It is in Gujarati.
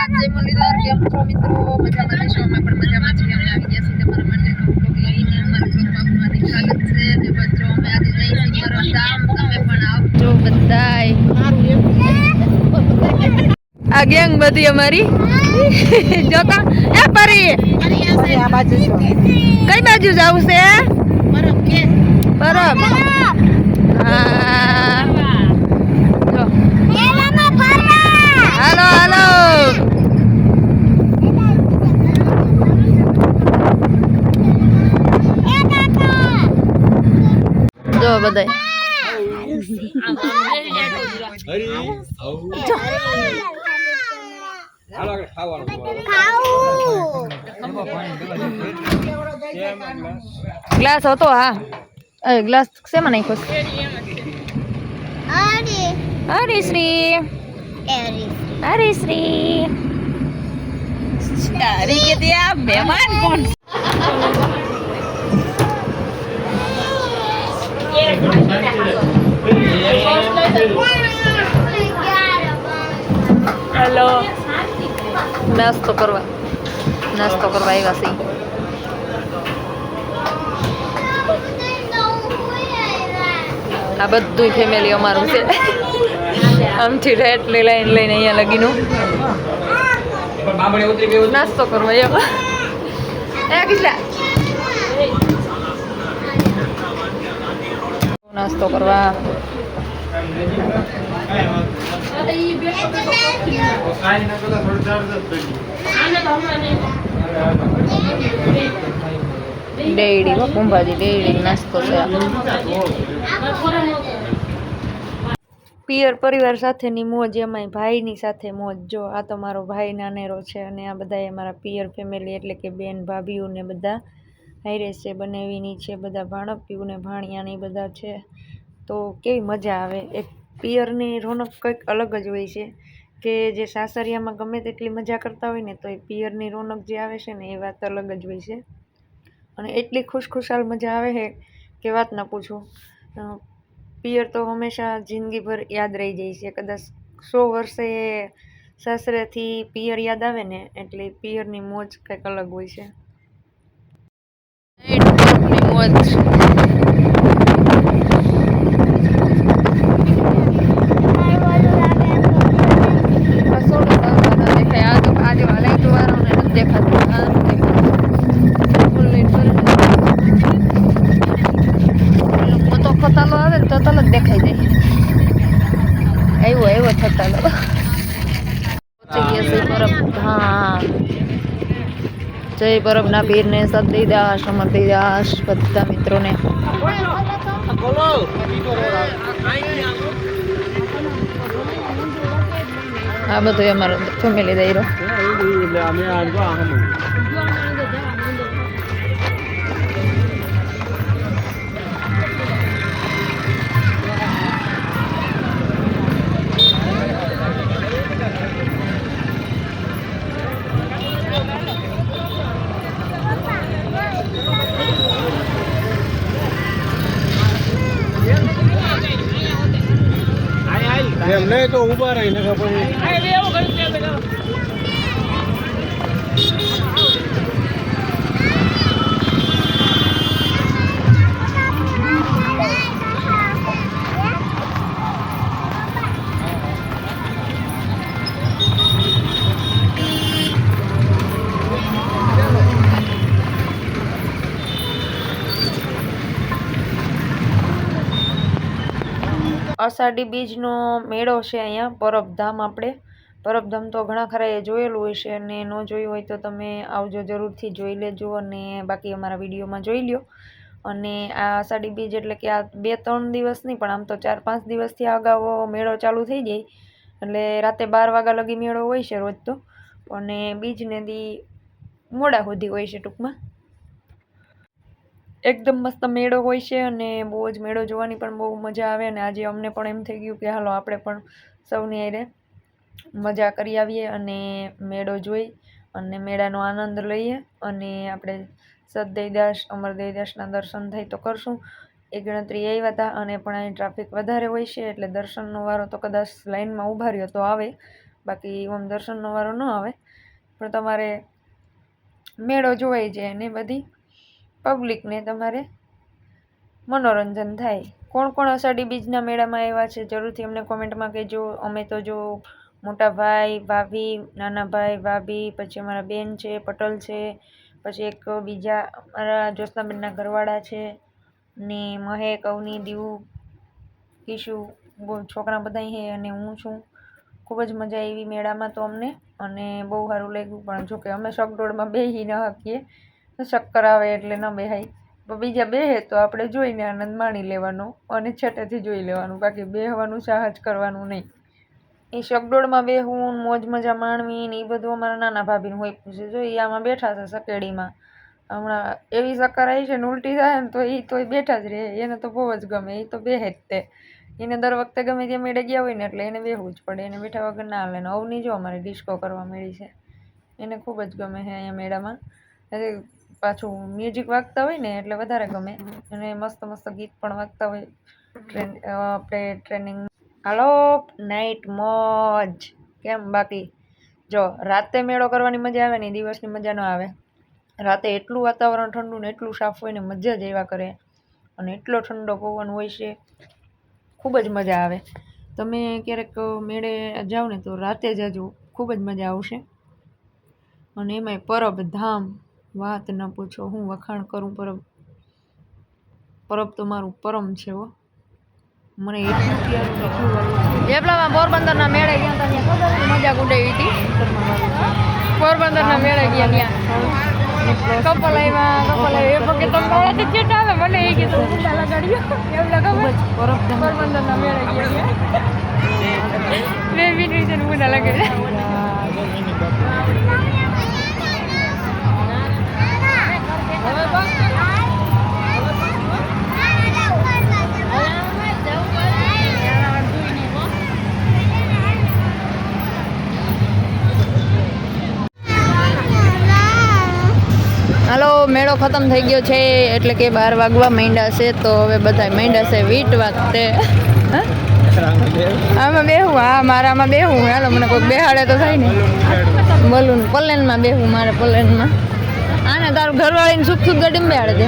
જય મુરલીધર, કેમ છો મિત્રો? મજામાં છો? અમે પણ મજામાં છીએ. અમે આવી ગયા છીએ તમારા માટેનો બ્લોગ લઈને. અમારા બ્લોગમાં આપનું સ્વાગત છે. અને મિત્રો અમે આજે જઈશું પરમધામ. તમે પણ આવજો બધાય. આ ગેંગ બધી અમારી જોતા એ પરી આ બાજુ કઈ બાજુ જાવું છે? પરબ હા જો હાલો હાલો જો બધાય ગ્લાસ હતો હા ગ્લાસ શેમાં નાખ્યો? હરિશ્રી હરિશ્રી તારી કે ત્યાં મહેમાન કોણ? હેલો નાસ્તો કરવા આવ્યા છે. આ બધું ફેમિલી અમારું છે. આમથી એટલી લાઈન લઈને અહીંયા લગીનું નાસ્તો કરવા આવ્યા. નાસ્તો કરવા ડેડી કુંભાજી ડેડી નાસ્તો છે. પિયર પરિવાર સાથેની મોજ, એમાંય ભાઈની સાથે મોજ. જો આ તો મારો ભાઈ નાનેરો છે અને આ બધા અમારા પિયર ફેમિલી એટલે કે બેન ભાભીઓ ને બધા હાઈરે છે, બનેવીની છે, બધા ભાણકીઓ ને ભાણિયાની બધા છે. તો કેવી મજા આવે. એક પિયરની રોનક કંઈક અલગ જ હોય છે કે જે સાસરિયામાં ગમે તેટલી મજા કરતા હોય ને તો એ પિયરની રોનક જે આવે છે ને એ વાત અલગ જ હોય છે. અને એટલી ખુશખુશાલ મજા આવે છે કે વાત ના પૂછો. પિયર તો હંમેશા જિંદગીભર યાદ રહી જાય છે. કદાચ 100 વર્ષે સાસરેથી પિયર યાદ આવે ને એટલે પિયરની મોજ કંઈક અલગ હોય છે. મોજ થતાલો આવે ને તો તલ જ દેખાઈ જાય. આવ્યો થતાલો હા જય પરબના પીરને સદીદાસ અમરદીદાસ બધા મિત્રોને આ બધું અમારો ફેમિલી દઈરો. એમ નહીં તો ઉભા રહીને ખબર અષાઢી બીજનો મેળો છે અહીંયા પરબધામ. આપણે પરબધામ તો ઘણા ખરા એ જોયેલું હોય છે અને ન જોયું હોય તો તમે આવજો, જરૂરથી જોઈ લેજો અને બાકી અમારા વિડીયોમાં જોઈ લ્યો. અને આ અષાઢી બીજ એટલે કે આ 2-3 દિવસ નહીં પણ આમ તો 4-5 દિવસથી અગાઉ મેળો ચાલુ થઈ જાય. એટલે રાતે 12 વાગ્યા લગી મેળો હોય છે રોજ તો, અને બીજને દી મોડા સુધી હોય છે. ટૂંકમાં એકદમ મસ્ત મેળો હોય છે અને બહુ જ મેળો જોવાની પણ બહુ મજા આવે. અને આજે અમને પણ એમ થઈ ગયું કે હાલો આપણે પણ સૌની હારે મજા કરી આવીએ અને મેળો જોઈ અને મેળાનો આનંદ લઈએ. અને આપણે સદદેવદાસ અમરદેવદાસના દર્શન થાય તો કરશું. એ ગણતરી આવ્યા હતા અને પણ અહીં ટ્રાફિક વધારે હોય છે એટલે દર્શનનો વારો તો કદાચ લાઇનમાં ઊભા રહ્યો તો આવે, બાકી આમ દર્શનનો વારો ન આવે, પણ તમારે મેળો જોવાઈ જાય ને બધી પબ્લિકને તમારે મનોરંજન થાય. કોણ કોણ અષાઢી બીજના મેળામાં આવ્યા છે જરૂરથી અમને કોમેન્ટમાં કહેજો. અમે તો જો મોટા ભાઈ, ભાભી, નાના ભાઈ, ભાભી, પછી અમારા બેન છે, પટલ છે, પછી એક બીજા મારા જ્યોત્સનાબેનના ઘરવાળા છે, ને મહેક, અવની, દીવ, કિશુ, છોકરા બધા છે અને હું છું. ખૂબ જ મજા આવી મેળામાં તો અમને, અને બહુ સારું લાગ્યું. પણ જોકે અમે શકડોળમાં બેસી ન શકીએ, ચક્કર આવે એટલે ન બેહાય. બીજા બેહે તો આપણે જોઈને આનંદ માણી લેવાનો અને છેટેથી જોઈ લેવાનું, બાકી બેહવાનું સાહસ કરવાનું નહીં. એ શકડોળમાં બેહવું, મોજ મજા માણવી ને એ બધું અમારા નાના ભાભીને હોય પૂછે. જો એ આમાં બેઠા છે સકેડીમાં, હમણાં એવી ચક્કર આવી છે ને ઉલટી થાય ને તો એ તોય બેઠા જ રહે. એને તો બહુ જ ગમે, એ તો બેહે જ તે. એને દર વખતે ગમે ત્યાં મેળે ગયા હોય ને એટલે એને બેહવું જ પડે, એને બેઠા વગર ના હાલે. ને અવની જો અમારે ડિસ્કો કરવા મળી છે, એને ખૂબ જ ગમે છે અહીંયા મેળામાં. પાછું મ્યુઝિક વાગતા હોય ને એટલે વધારે ગમે, અને મસ્ત મસ્ત ગીત પણ વાગતા હોય. આપણે ટ્રેનિંગ હાલો નાઇટ મોજ. કેમ બાકી જો રાતે મેળો કરવાની મજા આવે ને દિવસની મજા ન આવે. રાતે એટલું વાતાવરણ ઠંડુ ને એટલું સાફ હોય ને મજા જ એવા કરે, અને એટલો ઠંડો પવન હોય છે, ખૂબ જ મજા આવે. તમે ક્યારેક મેળે જાઓ ને તો રાતે જજો, ખૂબ જ મજા આવશે. અને એમાંય પરબ ધામ, વાત ન પૂછો, હું વખાણ કરું પરબ. પરબ તો મારું પરમ છે હો. મને એટલું એટલામાં પોરબંદરના મેળે ગયા હતા, ત્યાં ખબર મજા ઉડાવી હતી. પોરબંદરના મેળે ગયા ત્યાં કપલ આવ્યા એ પગે તો મોડા ચેટ આવે મને એ કીધું ઊંડા લગાડ્યો એવું લગાવે. પોરબંદરના મેળે ગયા બે મિનિટ છે ઊંડા લગાડ્યા. હાલો મેળો ખતમ થઈ ગયો છે, એટલે કે 12 વાગવા માંડ્યા છે. તો હવે બધા માંડ્યા છે વીટ વાગતે. આમાં બેહું, હા મારામાં બેહું. હાલો મને કોઈ બેહાડે તો થાય ને. બોલું પલેનમાં બેહું, મારે પલેનમાં. આને તારું ઘરવાળીને સુખ સુખ ગાડીમાં બેહાડે દે.